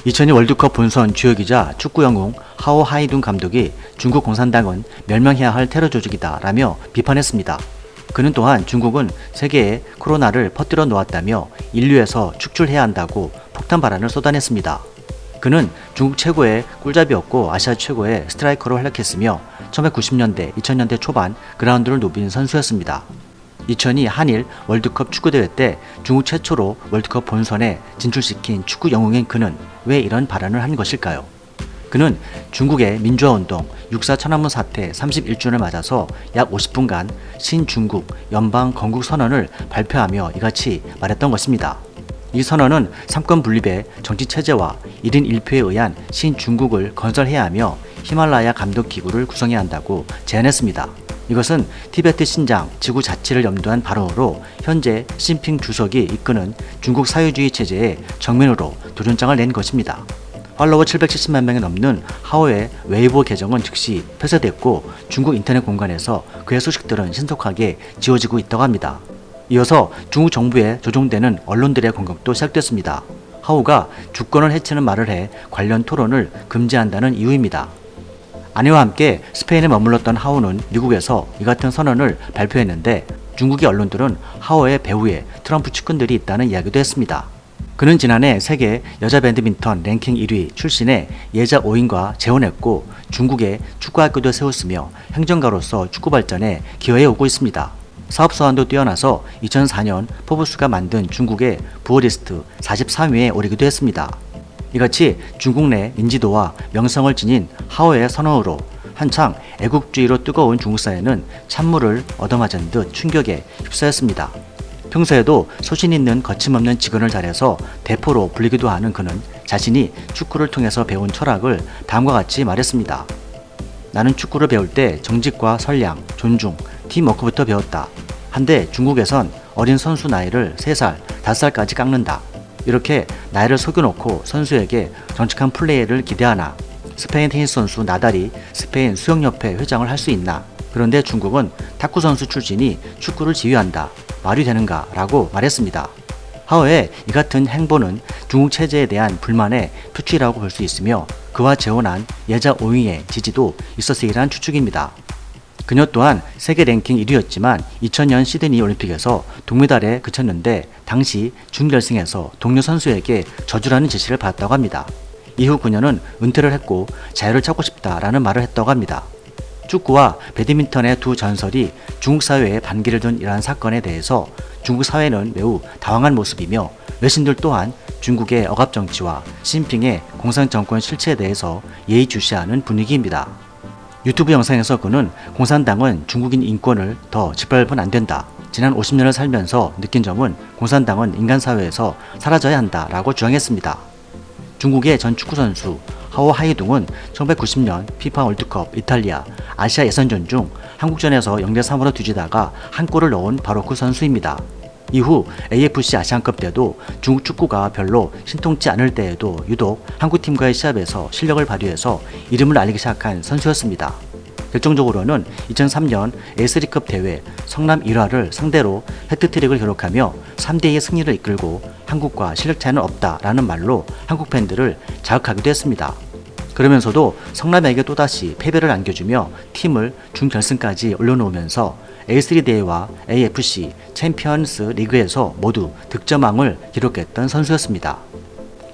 2002 월드컵 본선 주역이자 축구 영웅 하오 하이둥 감독이 중국 공산당은 멸망해야 할 테러 조직이다 라며 비판했습니다. 그는 또한 중국은 세계에 코로나를 퍼뜨려 놓았다며 인류에서 축출해야 한다고 폭탄 발언을 쏟아냈습니다. 그는 중국 최고의 꿀잡이였고 아시아 최고의 스트라이커로 활약했으며 1990년대, 2000년대 초반 그라운드를 누빈 선수였습니다. 2002 한일 월드컵 축구대회 때 중국 최초로 월드컵 본선에 진출시킨 축구 영웅인 그는 왜 이런 발언을 한 것일까요? 그는 중국의 민주화운동 6.4 천안문 사태 31주년을 맞아서 약 50분간 신중국 연방 건국 선언을 발표하며 이같이 말했던 것입니다. 이 선언은 삼권 분립의 정치체제와 1인 1표에 의한 신중국을 건설해야 하며 히말라야 감독기구를 구성해야 한다고 제안했습니다. 이것은 티베트 신장 지구 자치를 염두한 발언으로 현재 시진핑 주석이 이끄는 중국 사회주의 체제에 정면으로 도전장을 낸 것입니다. 팔로워 770만 명이 넘는 하오의 웨이보 계정은 즉시 폐쇄됐고 중국 인터넷 공간에서 그의 소식들은 신속하게 지워지고 있다고 합니다. 이어서 중국 정부에 조종되는 언론들의 공격도 시작됐습니다. 하오가 주권을 해치는 말을 해 관련 토론을 금지한다는 이유입니다. 아내와 함께 스페인에 머물렀던 하오는 미국에서 이 같은 선언을 발표했는데 중국의 언론들은 하오의 배후에 트럼프 측근들이 있다는 이야기도 했습니다. 그는 지난해 세계 여자 배드민턴 랭킹 1위 출신의 예자 오인과 재혼했고 중국의 축구학교도 세웠으며 행정가로서 축구 발전에 기여해 오고 있습니다. 사업 소환도 뛰어나서 2004년 포브스가 만든 중국의 부어리스트 43위에 오르기도 했습니다. 이같이 중국 내 인지도와 명성을 지닌 하오의 선언으로 한창 애국주의로 뜨거운 중국 사회는 찬물을 얻어맞은 듯 충격에 휩싸였습니다. 평소에도 소신 있는 거침없는 직언을 잘해서 대포로 불리기도 하는 그는 자신이 축구를 통해서 배운 철학을 다음과 같이 말했습니다. 나는 축구를 배울 때 정직과 선량, 존중, 팀워크부터 배웠다. 한데 중국에선 어린 선수 나이를 3살, 5살까지 깎는다. 이렇게 나이를 속여놓고 선수에게 정직한 플레이를 기대하나? 스페인 테니스 선수 나달이 스페인 수영협회 회장을 할 수 있나? 그런데 중국은 탁구 선수 출신이 축구를 지휘한다. 말이 되는가? 라고 말했습니다. 하오의 이 같은 행보는 중국 체제에 대한 불만의 표출이라고 볼 수 있으며 그와 재혼한 예자 오잉의 지지도 있었으리란 추측입니다. 그녀 또한 세계 랭킹 1위였지만 2000년 시드니 올림픽에서 동메달에 그쳤는데 당시 준결승에서 동료 선수에게 져주라는 지시를 받았다고 합니다. 이후 그녀는 은퇴를 했고 자유를 찾고 싶다라는 말을 했다고 합니다. 축구와 배드민턴의 두 전설이 중국 사회에 반기를 둔 이러한 사건에 대해서 중국 사회는 매우 당황한 모습이며 외신들 또한 중국의 억압정치와 시진핑의 공산정권 실체에 대해서 예의주시하는 분위기입니다. 유튜브 영상에서 그는 공산당은 중국인 인권을 더 짓밟으면 안 된다. 지난 50년을 살면서 느낀 점은 공산당은 인간사회에서 사라져야 한다 라고 주장했습니다. 중국의 전 축구선수 하오 하이둥은 1990년 피파 월드컵 이탈리아 아시아 예선전 중 한국전에서 0대3으로 뒤지다가 한 골을 넣은 바로 그 선수입니다. 이후 AFC 아시안컵 때도 중국 축구가 별로 신통치 않을 때에도 유독 한국팀과의 시합에서 실력을 발휘해서 이름을 알리기 시작한 선수였습니다. 결정적으로는 2003년 A3컵 대회 성남 1화를 상대로 해트트릭을 기록하며 3대2의 승리를 이끌고 한국과 실력 차이는 없다라는 말로 한국 팬들을 자극하기도 했습니다. 그러면서도 성남에게 또다시 패배를 안겨주며 팀을 준결승까지 올려놓으면서 A3 대회와 AFC 챔피언스 리그에서 모두 득점왕을 기록했던 선수였습니다.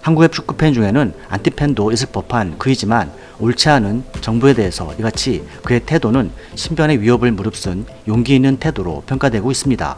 한국의 축구팬 중에는 안티팬도 있을 법한 그이지만 옳지 않은 정부에 대해서 이같이 그의 태도는 신변의 위협을 무릅쓴 용기 있는 태도로 평가되고 있습니다.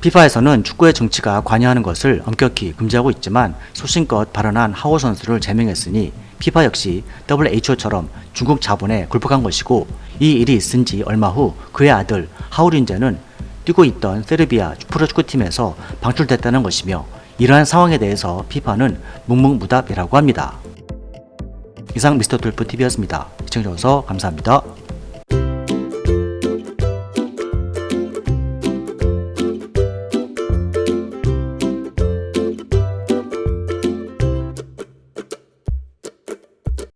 피파에서는 축구의 정치가 관여하는 것을 엄격히 금지하고 있지만 소신껏 발언한 하오 선수를 제명했으니 피파 역시 WHO처럼 중국 자본에 굴복한 것이고 이 일이 있은 지 얼마 후 그의 아들 하오린제는 뛰고 있던 세르비아 프로축구팀에서 방출됐다는 것이며 이러한 상황에 대해서 피파는 묵묵무답이라고 합니다. 이상 미스터 돌프TV였습니다. 시청해주셔서 감사합니다.